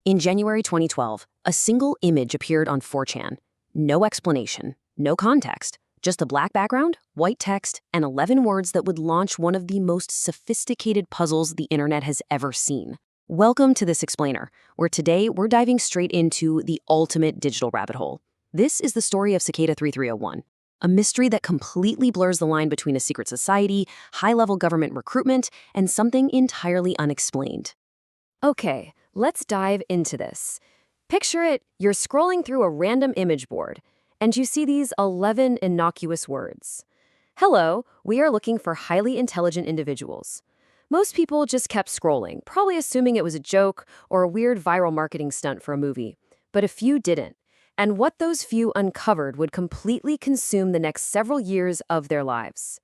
In January 2012, a single image appeared on 4chan. No explanation, no context, just a black background, white text, and 11 words that would launch one of the most sophisticated puzzles the internet has ever seen. Welcome to This Explainer, where today we're diving straight into the ultimate digital rabbit hole. This is the story of Cicada 3301, a mystery that completely blurs the line between a secret society, high-level government recruitment, and something entirely unexplained. Okay, let's dive into this. Picture it, you're scrolling through a random image board, and you see these 11 innocuous words. Hello, we are looking for highly intelligent individuals. Most people just kept scrolling, probably assuming it was a joke or a weird viral marketing stunt for a movie. But a few didn't. And what those few uncovered would completely consume the next several years of their lives.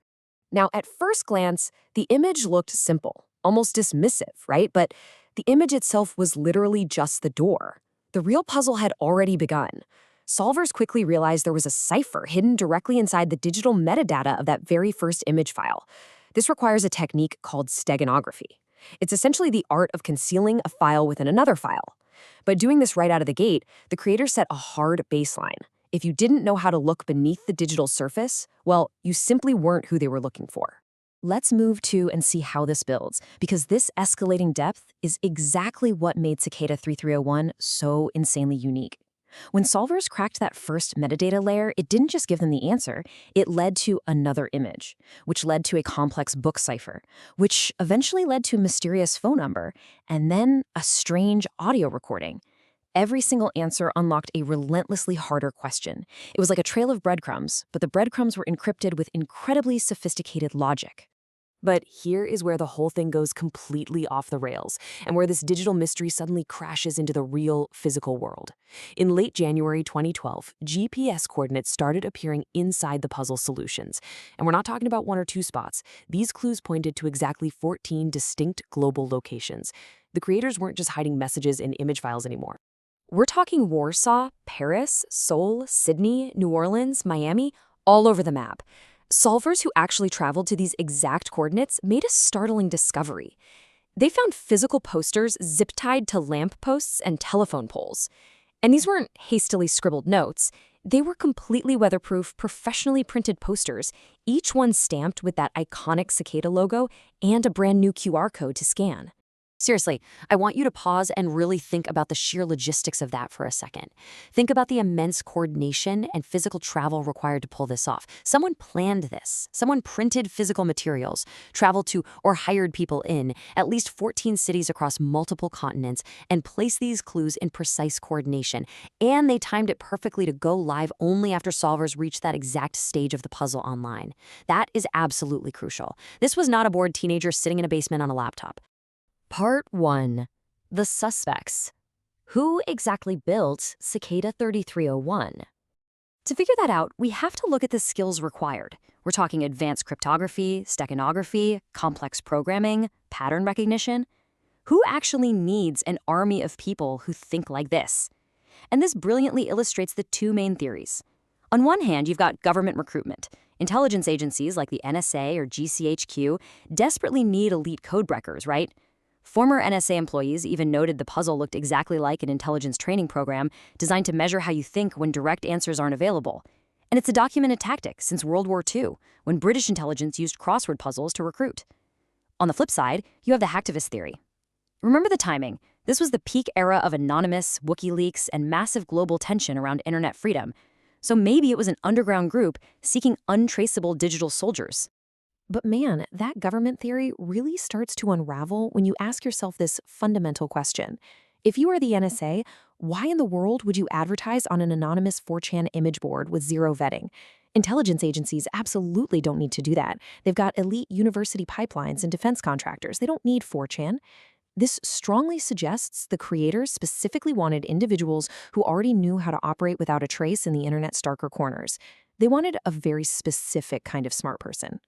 Now, at first glance, the image looked simple, almost dismissive, right? But the image itself was literally just the door. The real puzzle had already begun. Solvers quickly realized there was a cipher hidden directly inside the digital metadata of that very first image file. This requires a technique called steganography. It's essentially the art of concealing a file within another file. But doing this right out of the gate, the creator set a hard baseline. If you didn't know how to look beneath the digital surface, well, you simply weren't who they were looking for. Let's move to and see how this builds, because this escalating depth is exactly what made Cicada 3301 so insanely unique. When solvers cracked that first metadata layer, it didn't just give them the answer, it led to another image, which led to a complex book cipher, which eventually led to a mysterious phone number, and then a strange audio recording. Every single answer unlocked a relentlessly harder question. It was like a trail of breadcrumbs, but the breadcrumbs were encrypted with incredibly sophisticated logic. But here is where the whole thing goes completely off the rails, and where this digital mystery suddenly crashes into the real, physical world. In late January 2012, GPS coordinates started appearing inside the puzzle solutions. And we're not talking about one or two spots. These clues pointed to exactly 14 distinct global locations. The creators weren't just hiding messages in image files anymore. We're talking Warsaw, Paris, Seoul, Sydney, New Orleans, Miami, all over the map. Solvers who actually traveled to these exact coordinates made a startling discovery. They found physical posters zip-tied to lamp posts and telephone poles. And these weren't hastily scribbled notes. They were completely weatherproof, professionally printed posters, each one stamped with that iconic Cicada logo and a brand new QR code to scan. Seriously, I want you to pause and really think about the sheer logistics of that for a second. Think about the immense coordination and physical travel required to pull this off. Someone planned this. Someone printed physical materials, traveled to or hired people in at least 14 cities across multiple continents, and placed these clues in precise coordination. And they timed it perfectly to go live only after solvers reached that exact stage of the puzzle online. That is absolutely crucial. This was not a bored teenager sitting in a basement on a laptop. Part 1. The Suspects. Who exactly built Cicada 3301? To figure that out, we have to look at the skills required. We're talking advanced cryptography, steganography, complex programming, pattern recognition. Who actually needs an army of people who think like this? And this brilliantly illustrates the two main theories. On one hand, you've got government recruitment. Intelligence agencies like the NSA or GCHQ desperately need elite codebreakers, right? Former NSA employees even noted the puzzle looked exactly like an intelligence training program designed to measure how you think when direct answers aren't available. And it's a documented tactic since World War II, when British intelligence used crossword puzzles to recruit. On the flip side, you have the hacktivist theory. Remember the timing. This was the peak era of anonymous, WikiLeaks, and massive global tension around internet freedom. So maybe it was an underground group seeking untraceable digital soldiers. But man, that government theory really starts to unravel when you ask yourself this fundamental question. If you are the NSA, why in the world would you advertise on an anonymous 4chan image board with zero vetting? Intelligence agencies absolutely don't need to do that. They've got elite university pipelines and defense contractors. They don't need 4chan. This strongly suggests the creators specifically wanted individuals who already knew how to operate without a trace in the internet's darker corners. They wanted a very specific kind of smart person.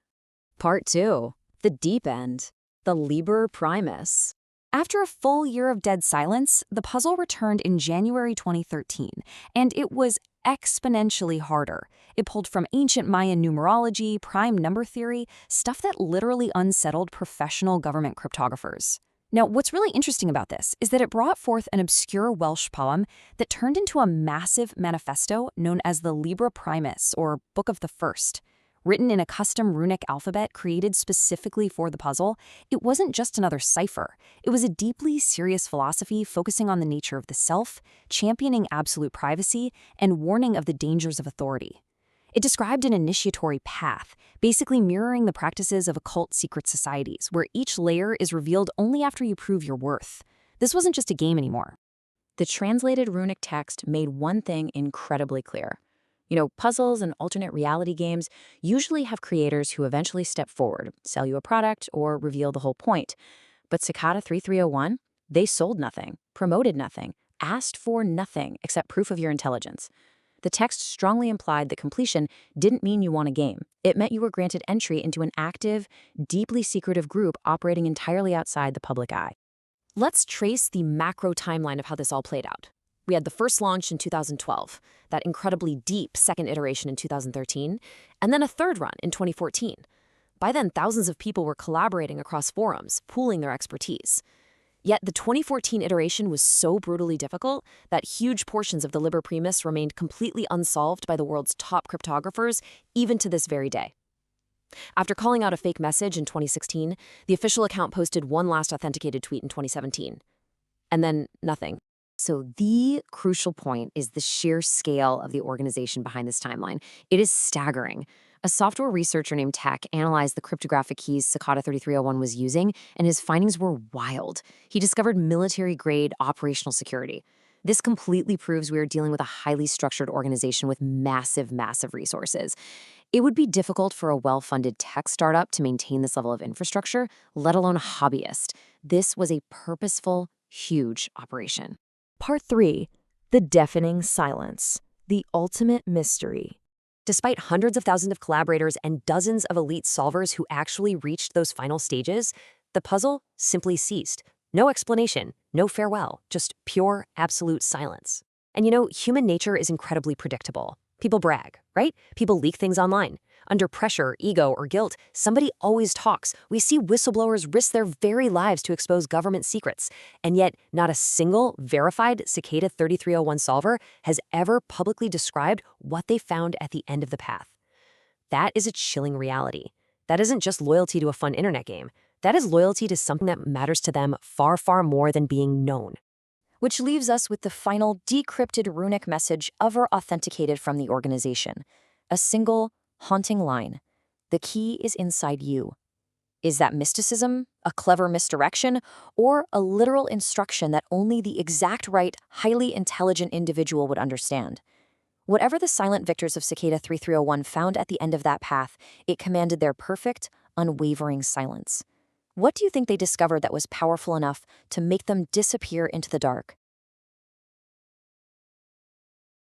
Part 2. The Deep End. The Liber Primus. After a full year of dead silence, the puzzle returned in January 2013, and it was exponentially harder. It pulled from ancient Mayan numerology, prime number theory, stuff that literally unsettled professional government cryptographers. Now, what's really interesting about this is that it brought forth an obscure Welsh poem that turned into a massive manifesto known as the Libra Primus, or Book of the First. Written in a custom runic alphabet created specifically for the puzzle, it wasn't just another cipher. It was a deeply serious philosophy focusing on the nature of the self, championing absolute privacy, and warning of the dangers of authority. It described an initiatory path, basically mirroring the practices of occult secret societies, where each layer is revealed only after you prove your worth. This wasn't just a game anymore. The translated runic text made one thing incredibly clear. Puzzles and alternate reality games usually have creators who eventually step forward, sell you a product, or reveal the whole point. But Cicada 3301, they sold nothing, promoted nothing, asked for nothing except proof of your intelligence. The text strongly implied that completion didn't mean you won a game. It meant you were granted entry into an active, deeply secretive group operating entirely outside the public eye. Let's trace the macro timeline of how this all played out. We had the first launch in 2012, that incredibly deep second iteration in 2013, and then a third run in 2014. By then, thousands of people were collaborating across forums, pooling their expertise. Yet the 2014 iteration was so brutally difficult that huge portions of the Liber Primus remained completely unsolved by the world's top cryptographers, even to this very day. After calling out a fake message in 2016, the official account posted one last authenticated tweet in 2017. And then nothing. So the crucial point is the sheer scale of the organization behind this timeline. It is staggering. A software researcher named Tech analyzed the cryptographic keys Cicada 3301 was using, and his findings were wild. He discovered military-grade operational security. This completely proves we are dealing with a highly structured organization with massive, massive resources. It would be difficult for a well-funded tech startup to maintain this level of infrastructure, let alone a hobbyist. This was a purposeful, huge operation. Part 3. The deafening silence. The ultimate mystery. Despite hundreds of thousands of collaborators and dozens of elite solvers who actually reached those final stages, the puzzle simply ceased. No explanation, no farewell, just pure, absolute silence. And human nature is incredibly predictable. People brag, right? People leak things online. Under pressure, ego, or guilt, somebody always talks. We see whistleblowers risk their very lives to expose government secrets. And yet, not a single verified Cicada 3301 solver has ever publicly described what they found at the end of the path. That is a chilling reality. That isn't just loyalty to a fun internet game. That is loyalty to something that matters to them far, far more than being known. Which leaves us with the final decrypted runic message ever authenticated from the organization. A single, haunting line. The key is inside you. Is that mysticism, a clever misdirection, or a literal instruction that only the exact right, highly intelligent individual would understand? Whatever the silent victors of Cicada 3301 found at the end of that path, it commanded their perfect, unwavering silence. What do you think they discovered that was powerful enough to make them disappear into the dark?